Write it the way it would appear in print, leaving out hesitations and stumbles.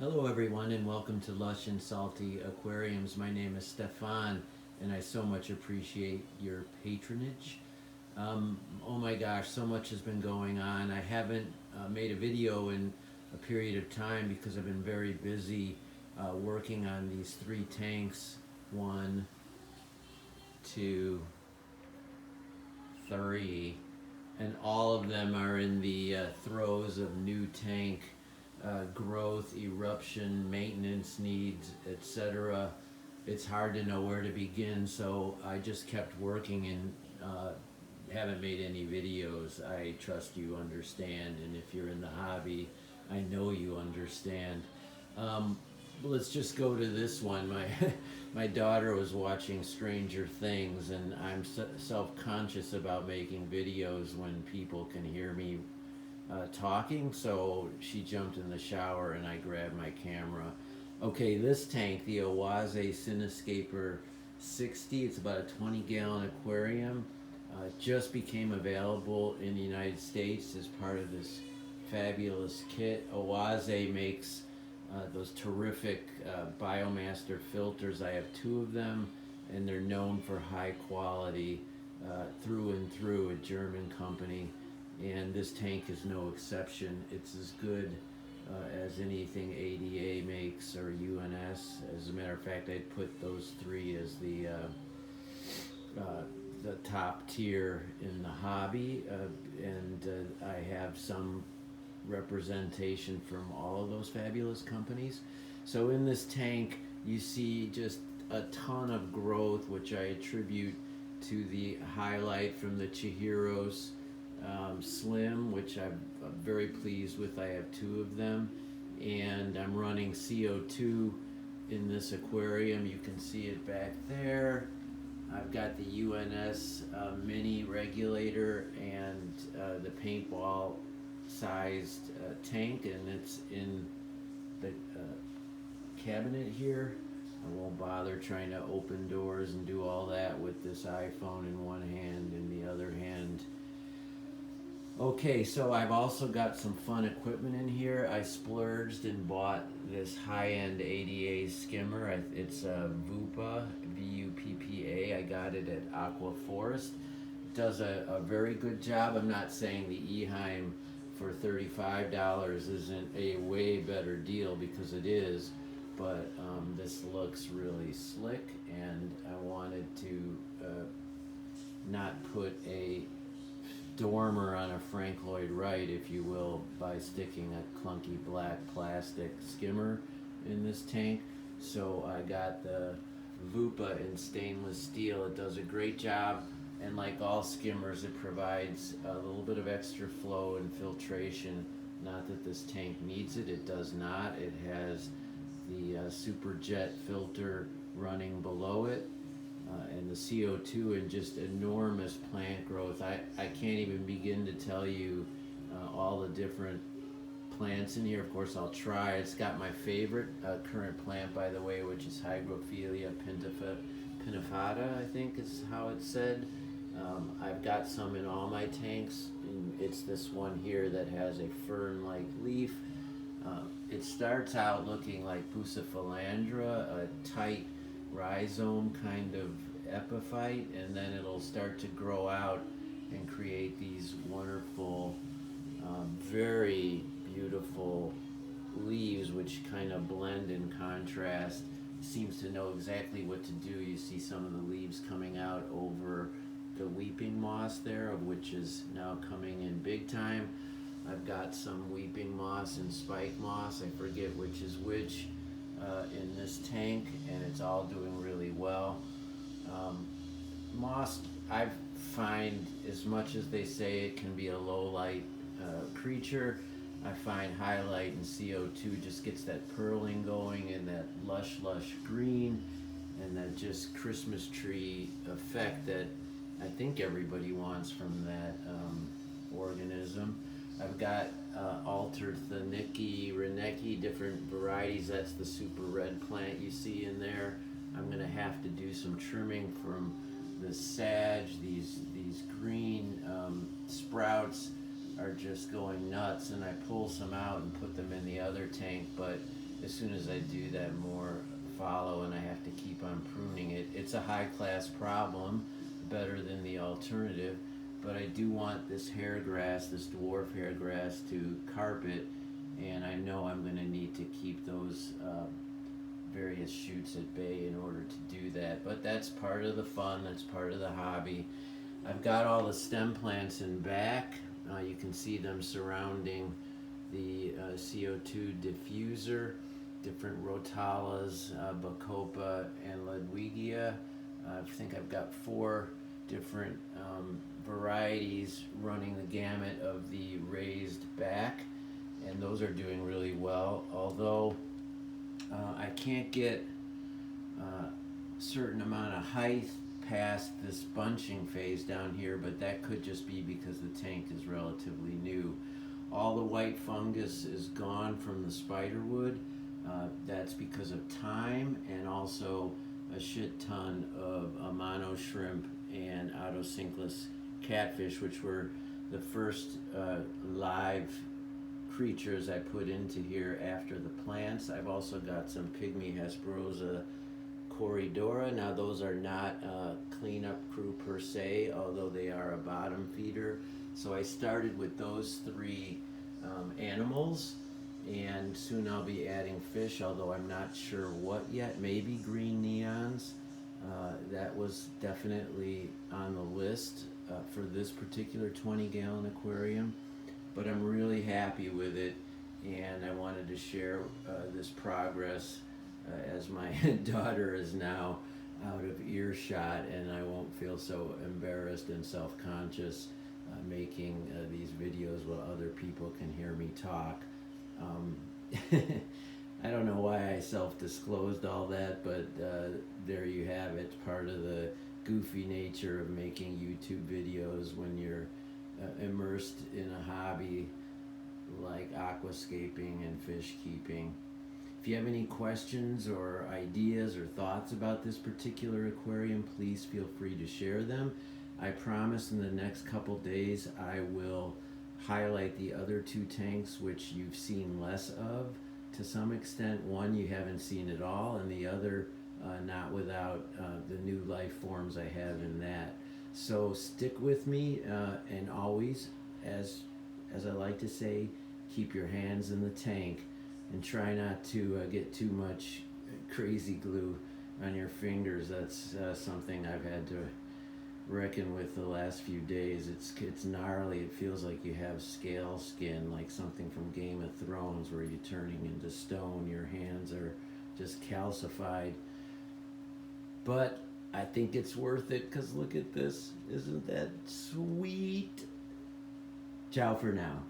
Hello everyone and welcome to Lush and Salty Aquariums. My name is Stefan and I so much appreciate your patronage. Oh my gosh, so much has been going on. I haven't made a video in a period of time because I've been very busy working on these 3 tanks. 1, 2, 3, and all of them are in the throes of new tank growth, eruption, maintenance needs, etc. It's hard to know where to begin, so I just kept working and haven't made any videos. I trust you understand, and if you're in the hobby, I know you understand. Let's just go to this one. My daughter was watching Stranger Things, and I'm self-conscious about making videos when people can hear me talking, so she jumped in the shower and I grabbed my camera. Okay, this tank, the Oase Cinescaper 60, it's about a 20-gallon aquarium. Just became available in the United States as part of this fabulous kit. Oase makes those terrific Biomaster filters. I have 2 of them, and they're known for high quality through and through, a German company. And this tank is no exception. It's as good as anything ADA makes or UNS. As a matter of fact, I'd put those 3 as the top tier in the hobby, and I have some representation from all of those fabulous companies. So in this tank, you see just a ton of growth, which I attribute to the highlight from the Chihiros Slim, which I'm very pleased with. I have 2 of them, and I'm running CO2 in this aquarium. You can see it back there. I've got the UNS mini regulator and the paintball sized tank, and it's in the cabinet here. I won't bother trying to open doors and do all that with this iPhone in one hand and the other hand. Okay, so I've also got some fun equipment in here. I splurged and bought this high-end ADA skimmer. It's a VUPA, V-U-P-P-A. I got it at Aqua Forest. It does a very good job. I'm not saying the Eheim for $35 isn't a way better deal, because it is, but this looks really slick, and I wanted to not put a dormer on a Frank Lloyd Wright, if you will, by sticking a clunky black plastic skimmer in this tank. So I got the VUPA in stainless steel. It does a great job, and like all skimmers, it provides a little bit of extra flow and filtration. Not that this tank needs it, it does not. It has the super jet filter running below it, and the CO2, and just enormous plant growth. I can't even begin to tell you all the different plants in here. Of course, I'll try. It's got my favorite current plant, by the way, which is Hygrophila pinnifada, I think is how it's said. I've got some in all my tanks, and it's this one here that has a fern-like leaf. It starts out looking like Pusiphilandra, a tight rhizome kind of epiphyte, and then it'll start to grow out and create these wonderful, very beautiful leaves, which kind of blend in contrast. Seems to know exactly what to do. You see some of the leaves coming out over the weeping moss there, of which is now coming in big time. I've got some weeping moss and spike moss, I forget which is which, in this tank, and it's all doing really well. Moss, I find, as much as they say it can be a low light creature, I find highlight and CO2 just gets that pearling going, and that lush green, and that just Christmas tree effect that I think everybody wants from that organism. I've got Alterthaniki, Reneki, different varieties. That's the super red plant you see in there. I'm gonna have to do some trimming from the sage. These green sprouts are just going nuts, and I pull some out and put them in the other tank, but as soon as I do that, more follow, and I have to keep on pruning it. It's a high class problem, better than the alternative, but I do want this hair grass, this dwarf hair grass, to carpet, and I know I'm going to need to keep those various shoots at bay in order to do that. But that's part of the fun, that's part of the hobby. I've got all the stem plants in back. You can see them surrounding the CO2 diffuser, different Rotalas, Bacopa, and Ludwigia. I think I've got 4 different varieties running the gamut of the raised back, and those are doing really well, although I can't get a certain amount of height past this bunching phase down here, but that could just be because the tank is relatively new. All the white fungus is gone from the spiderwood. That's because of time, and also a shit ton of mono shrimp and autocinklus catfish, which were the first live creatures I put into here after the plants. I've also got some pygmy Hesperosa corridora. Now those are not a cleanup crew per se, although they are a bottom feeder. So I started with those 3 animals, and soon I'll be adding fish, although I'm not sure what yet. Maybe green neons. That was definitely on the list for this particular 20-gallon aquarium, but I'm really happy with it, and I wanted to share this progress as my daughter is now out of earshot, and I won't feel so embarrassed and self-conscious making these videos while other people can hear me talk. I don't know why I self-disclosed all that, but there you have it. Part of the goofy nature of making YouTube videos when you're immersed in a hobby like aquascaping and fish keeping. If you have any questions or ideas or thoughts about this particular aquarium, please feel free to share them. I promise in the next couple days I will highlight the other 2 tanks which you've seen less of to some extent. One you haven't seen at all, and the other not without the new life forms I have in that. So stick with me, and always, as I like to say, keep your hands in the tank and try not to get too much crazy glue on your fingers. That's something I've had to reckon with the last few days. It's gnarly. It feels like you have scale skin, like something from Game of Thrones, where you're turning into stone. Your hands are just calcified. But I think it's worth it, because look at this. Isn't that sweet? Ciao for now.